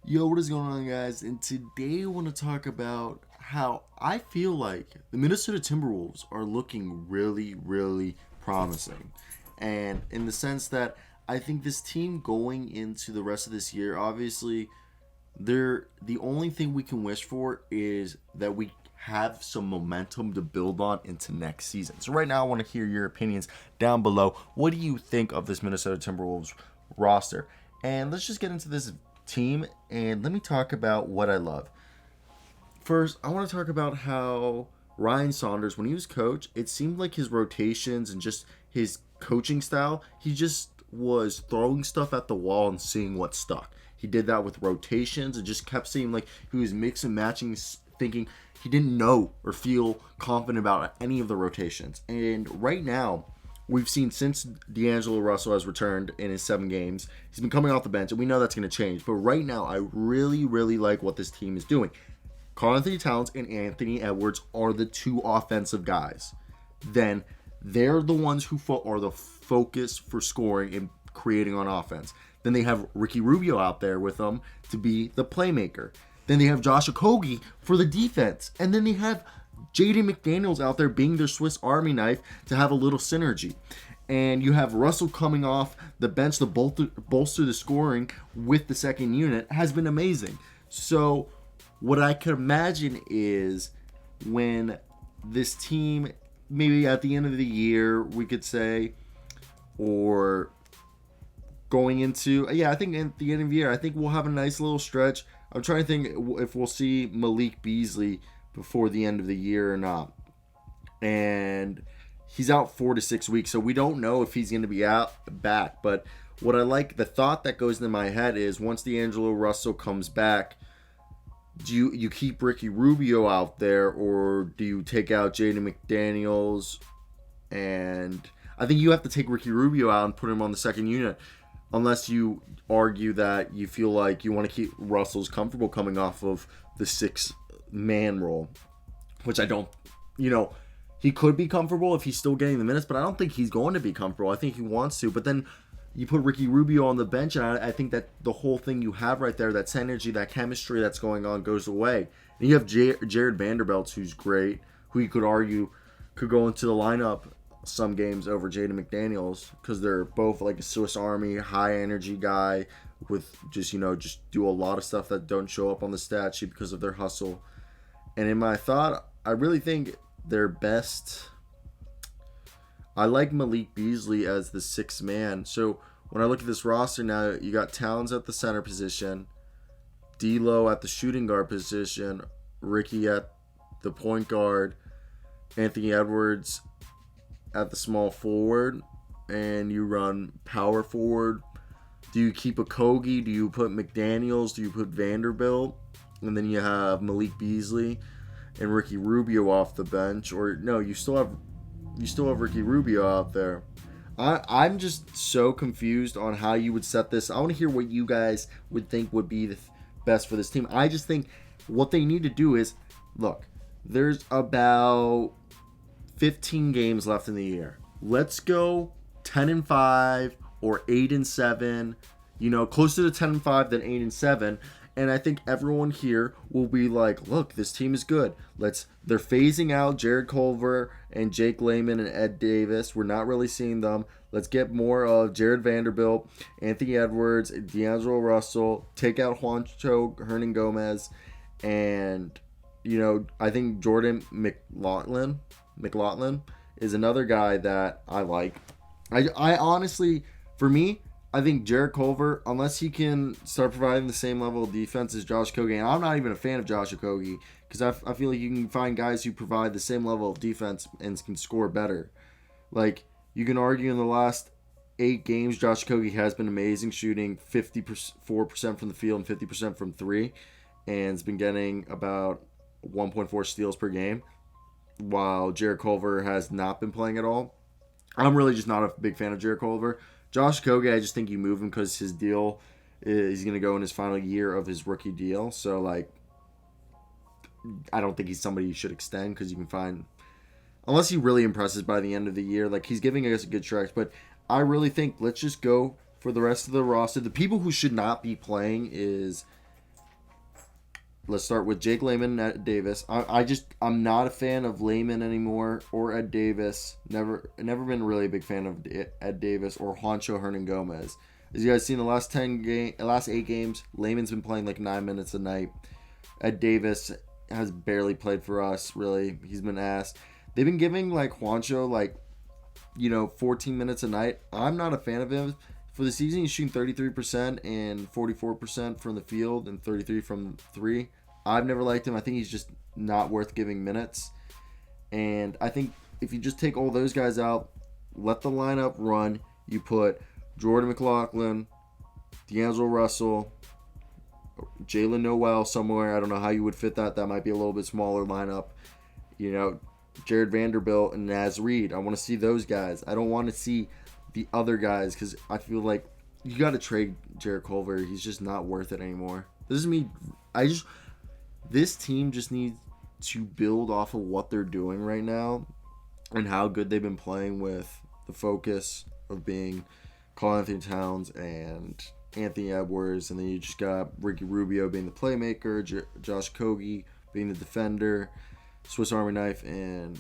Yo, what is going on, guys? And today I want to talk about how I feel like the Minnesota Timberwolves are looking really, really promising. And in the sense that I think this team going into the rest of this year, obviously, the only thing we can wish for is that we have some momentum to build on into next season. So right now I want to hear your opinions down below. What do you think of this Minnesota Timberwolves roster? And let's just get into this team and let me talk about what I love. First, I want to talk about how Ryan Saunders, when he was coach, it seemed like his rotations and just his coaching style, he just was throwing stuff at the wall and seeing what stuck. He did that with rotations and just kept seeing like he was mixing and matching, thinking he didn't know or feel confident about any of the rotations. And right now, we've seen since D'Angelo Russell has returned in his 7 games, he's been coming off the bench, and we know that's going to change. But right now, I really, really like what this team is doing. Karl Anthony Towns and Anthony Edwards are the two offensive guys. Then they're the ones who are the focus for scoring and creating on offense. Then they have Ricky Rubio out there with them to be the playmaker. Then they have Josh Okogie for the defense. And then they have Jaden McDaniels out there being their Swiss Army knife to have a little synergy. And you have Russell coming off the bench to bolster the scoring with the second unit has been amazing. So what I could imagine is when this team, maybe at the end of the year, we could say, or going into, I think at the end of the year, I think we'll have a nice little stretch. I'm trying to think if we'll see Malik Beasley before the end of the year or not. And he's out 4 to 6 weeks, so we don't know if he's going to be back. But what I like, the thought that goes into my head is once D'Angelo Russell comes back, do you keep Ricky Rubio out there, or do you take out Jaden McDaniels? And I think you have to take Ricky Rubio out and put him on the second unit, unless you argue that you feel like you want to keep Russell's comfortable coming off of the 6-man role, which I don't, he could be comfortable if he's still getting the minutes, but I don't think he's going to be comfortable. I think he wants to, but then you put Ricky Rubio on the bench, and I think that the whole thing you have right there, that synergy, that chemistry that's going on, goes away. And you have Jared Vanderbilt, who's great, who you could argue could go into the lineup some games over Jaden McDaniels, because they're both like a Swiss Army, high energy guy with just do a lot of stuff that don't show up on the stat sheet because of their hustle. And in my thought, I really think their best, I like Malik Beasley as the 6th man. So when I look at this roster now, you got Towns at the center position, D'Lo at the shooting guard position, Ricky at the point guard, Anthony Edwards at the small forward, and you run power forward. Do you keep Okogie? Do you put McDaniels? Do you put Vanderbilt? And then you have Malik Beasley and Ricky Rubio off the bench, or no, you still have Ricky Rubio out there. I'm just so confused on how you would set this. I want to hear what you guys would think would be the best for this team. I just think what they need to do is, look, there's about 15 games left in the year. Let's go 10-5 or 8-7. Closer to 10-5 than 8-7. And I think everyone here will be like, look, this team is good. They're phasing out Jared Culver and Jake Layman and Ed Davis. We're not really seeing them. Let's get more of Jared Vanderbilt, Anthony Edwards, D'Angelo Russell, take out Juancho Hernan-Gomez, and I think Jordan McLaughlin is another guy that I like. I honestly, for me, I think Jared Culver, unless he can start providing the same level of defense as Josh Okogie, and I'm not even a fan of Josh Okogie, because I feel like you can find guys who provide the same level of defense and can score better. Like, you can argue in the last 8 games, Josh Okogie has been amazing, shooting 54% from the field and 50% from 3, and has been getting about 1.4 steals per game, while Jared Culver has not been playing at all. I'm really just not a big fan of Jared Culver. Josh Okogie, I just think you move him because his deal is going to go in his final year of his rookie deal. So, I don't think he's somebody you should extend, because you can find, unless he really impresses by the end of the year, he's giving us a good stretch. But I really think let's just go for the rest of the roster. The people who should not be playing is let's start with Jake Layman and Ed Davis. I'm not a fan of Layman anymore or Ed Davis. Never been really a big fan of Ed Davis or Juancho Hernan Gomez. As you guys seen the last 8 games, Layman's been playing like 9 minutes a night. Ed Davis has barely played for us, really. He's been asked. They've been giving like Juancho 14 minutes a night. I'm not a fan of him. For the season, he's shooting 33% and 44% from the field and 33% from 3. I've never liked him. I think he's just not worth giving minutes. And I think if you just take all those guys out, let the lineup run, you put Jordan McLaughlin, D'Angelo Russell, Jalen Noel somewhere. I don't know how you would fit that. That might be a little bit smaller lineup. Jared Vanderbilt and Naz Reid. I want to see those guys. I don't want to see the other guys because I feel like you got to trade Jarrett Culver. He's just not worth it anymore. This is me. This team just needs to build off of what they're doing right now and how good they've been playing with the focus of being Karl Anthony Towns and Anthony Edwards, and then you just got Ricky Rubio being the playmaker, Josh Okogie being the defender, Swiss Army Knife, and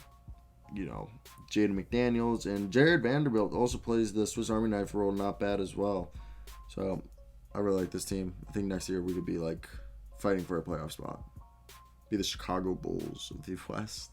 Jaden McDaniels, and Jared Vanderbilt also plays the Swiss Army Knife role, not bad as well. So I really like this team. I think next year we could be like fighting for a playoff spot. Be the Chicago Bulls of the West.